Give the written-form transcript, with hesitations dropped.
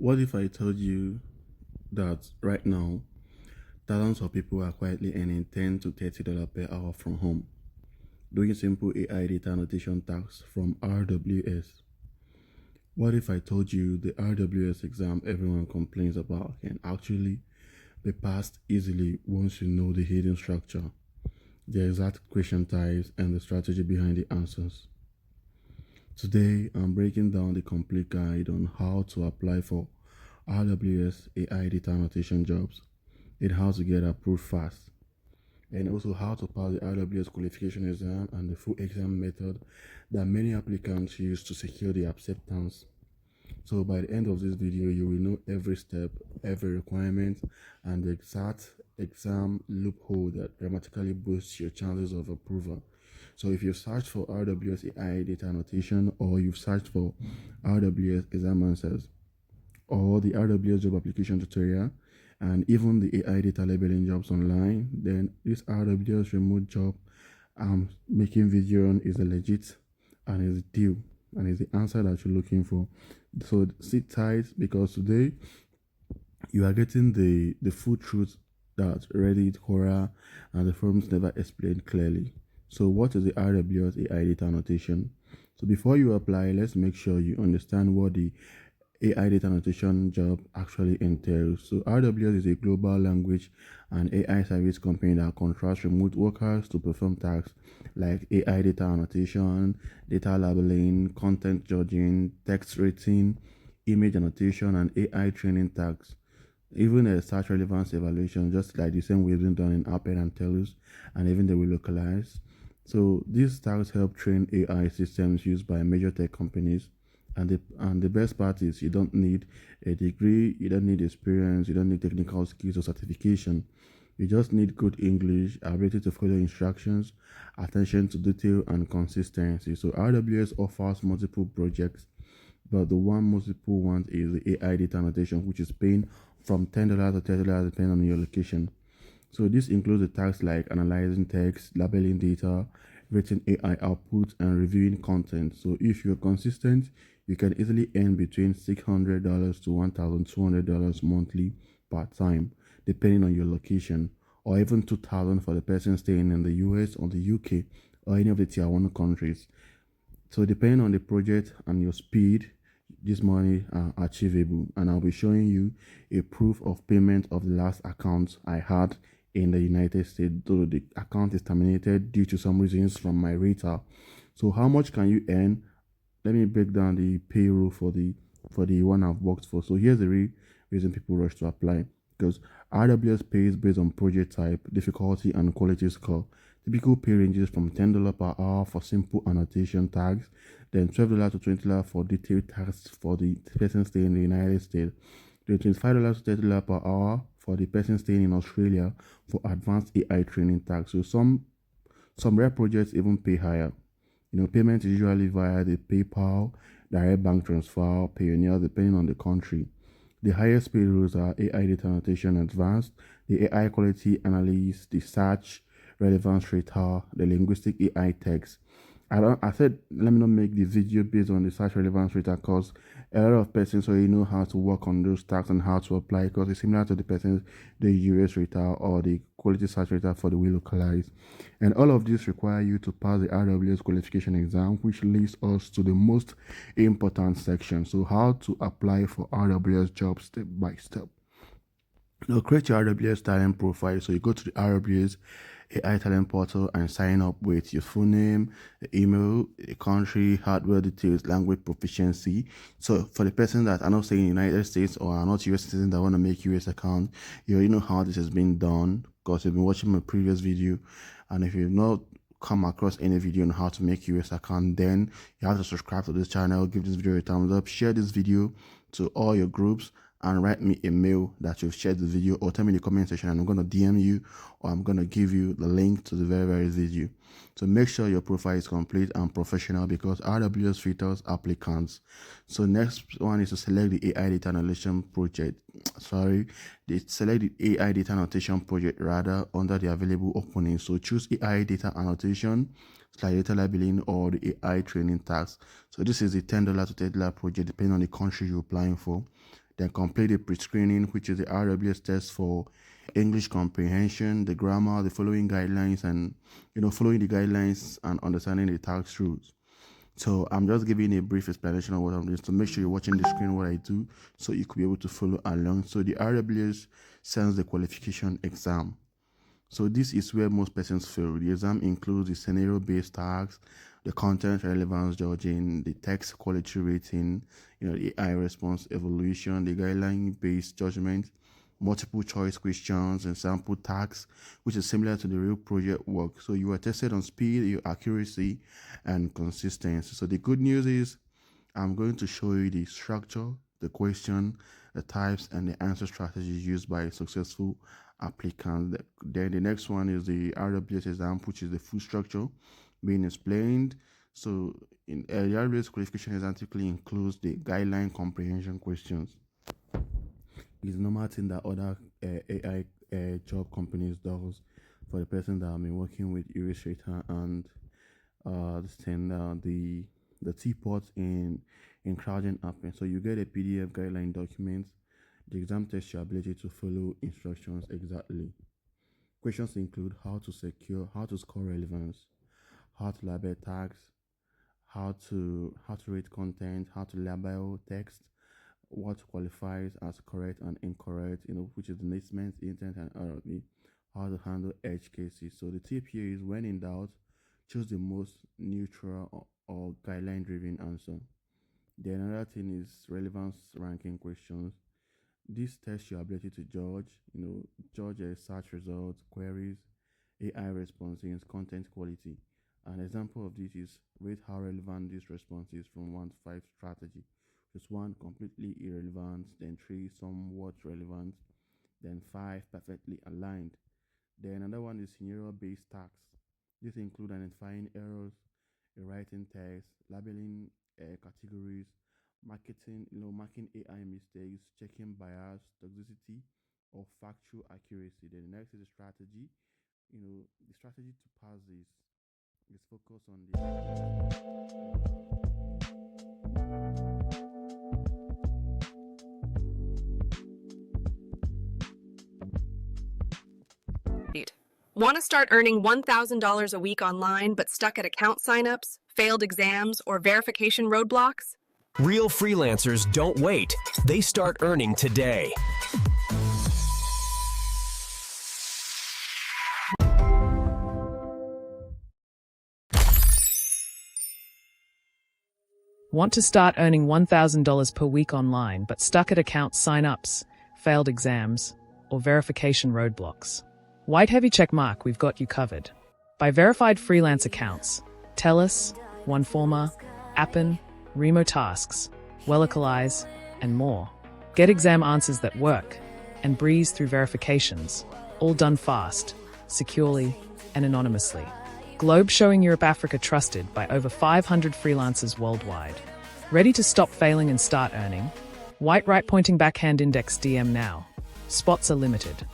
What if I told you that right now, thousands of people are quietly earning $10 to $30 per hour from home, doing simple AI data annotation tasks from RWS? What if I told you the RWS exam everyone complains about can actually be passed easily once you know the hidden structure, the exact question types, and the strategy behind the answers? Today, I'm breaking down the complete guide on how to apply for RWS AI Data Annotation jobs and how to get approved fast, and also how to pass the RWS qualification exam and the full exam method that many applicants use to secure the acceptance. So by the end of this video, you will know every step, every requirement, and the exact exam loophole that dramatically boosts your chances of approval. So if you've searched for RWS AI data annotation, or you've searched for RWS exam answers, or the RWS job application tutorial, and even the AI data labeling jobs online, then this RWS remote job I'm making video on is a legit and is due and is the answer that you're looking for. So sit tight, because today you are getting the full truth that Reddit, Quora, and the forums never explained clearly. So what is the RWS AI data annotation? So before you apply, let's make sure you understand what the AI data annotation job actually entails. So RWS is a global language and AI service company that contracts remote workers to perform tasks like AI data annotation, data labeling, content judging, text rating, image annotation, and AI training tasks. Even a search relevance evaluation, just like the same way it's been done in Appel and Telus, and even they will localize. So these tasks help train AI systems used by major tech companies. And the best part is you don't need a degree, you don't need experience, you don't need technical skills or certification. You just need good English, ability to follow instructions, attention to detail, and consistency. So RWS offers multiple projects, but the one most people want is the AI data annotation, which is paying from $10 to $30 depending on your location. So this includes the tasks like analyzing text, labeling data, written AI output, and reviewing content. So if you're consistent, you can easily earn between $600 to $1,200 monthly part-time, depending on your location, or even $2,000 for the person staying in the US or the UK or any of the tier 1 countries. So depending on the project and your speed, this money are achievable, and I'll be showing you a proof of payment of the last account I had in the United States, though the account is terminated due to some reasons from my rater. So how much can you earn? Let me break down the payroll for the one I've worked for. So here's the reason people rush to apply: because RWS pays based on project type, difficulty, and quality score. Typical pay ranges from $10 per hour for simple annotation tags, then $12 to $20 for detailed tasks for the person staying in the United States, then $25 to $30 per hour for the person staying in Australia for advanced AI training tags. So some rare projects even pay higher. Payment is usually via the PayPal, direct bank transfer, Payoneer, depending on the country. The highest paid roles are AI data annotation advanced, the AI quality analyst, the search relevance rater, the linguistic AI text. I said let me not make the video based on the search relevance rater, because a lot of persons already know how to work on those tasks and how to apply, because it's similar to the persons the US rater or the quality search rater for the will localize. And all of this require you to pass the RWS qualification exam, which leads us to the most important section. So how to apply for RWS jobs step by step. Now create your RWS talent profile. So you go to the RWS AI talent portal and sign up with your full name, the email, the country, hardware details, language proficiency. So for the person that are not staying in the United States or are not US citizens that want to make US account, you already know how this has been done, because you've been watching my previous video. And if you've not come across any video on how to make US account, then you have to subscribe to this channel, give this video a thumbs up, share this video to all your groups, and write me a mail that you've shared the video, or tell me in the comment section and I'm going to DM you, or I'm going to give you the link to the very video. So make sure your profile is complete and professional, because RWS filters applicants. So next one is to select the AI data annotation project. Select the AI data annotation project rather under the available openings. So choose AI data annotation, data labeling, or the AI training task. So this is the $10 to $30 project depending on the country you're applying for. Then complete the pre-screening, which is the RWS test for English comprehension, the grammar, the following guidelines, and following the guidelines and understanding the tax rules. So I'm just giving a brief explanation of what I'm doing, to make sure you're watching the screen what I do, so you could be able to follow along. So the RWS sends the qualification exam. So this is where most persons fail. The exam includes the scenario-based tasks, the content relevance judging, the text quality rating, the AI response evaluation, the guideline-based judgment, multiple choice questions, and sample tasks, which is similar to the real project work. So you are tested on speed, your accuracy, and consistency. So the good news is I'm going to show you the structure, the question, the types, and the answer strategies used by successful applicants. Then the next one is the RWS exam, which is the full structure being explained. So in the RWS qualification exam typically includes the guideline comprehension questions. It's a normal thing that other AI job companies does for the person that I've been working with Illustrator and the teapot in crowding happen. So you get a PDF guideline document. The exam tests your ability to follow instructions exactly. Questions include how to score relevance, how to label tags, how to rate content, how to label text, what qualifies as correct and incorrect, which is the statement, intent, and ROE, how to handle edge cases. So the tip here is, when in doubt, choose the most neutral or guideline-driven answer. Then another thing is relevance ranking questions. This tests your ability to judge search results, queries, AI responses, content quality. An example of this is rate how relevant this response is from 1 to 5 strategy. Just 1 completely irrelevant, then 3 somewhat relevant, then 5 perfectly aligned. Then another one is scenario-based tasks. This include identifying errors, writing text, labeling categories, marking AI mistakes, checking bias, toxicity, or factual accuracy. Then the next is the strategy. The strategy to pass this is focus on Want to start earning $1,000 a week online but stuck at account signups, failed exams, or verification roadblocks? Real freelancers don't wait. They start earning today. Want to start earning $1,000 per week online but stuck at account signups, failed exams, or verification roadblocks? White heavy checkmark, we've got you covered. By verified freelance accounts, TELUS, OneForma, Appen, Remo Tasks, Wellocalize, and more. Get exam answers that work and breeze through verifications, all done fast, securely, and anonymously. Globe showing Europe Africa trusted by over 500 freelancers worldwide. Ready to stop failing and start earning? White right pointing backhand index DM now. Spots are limited.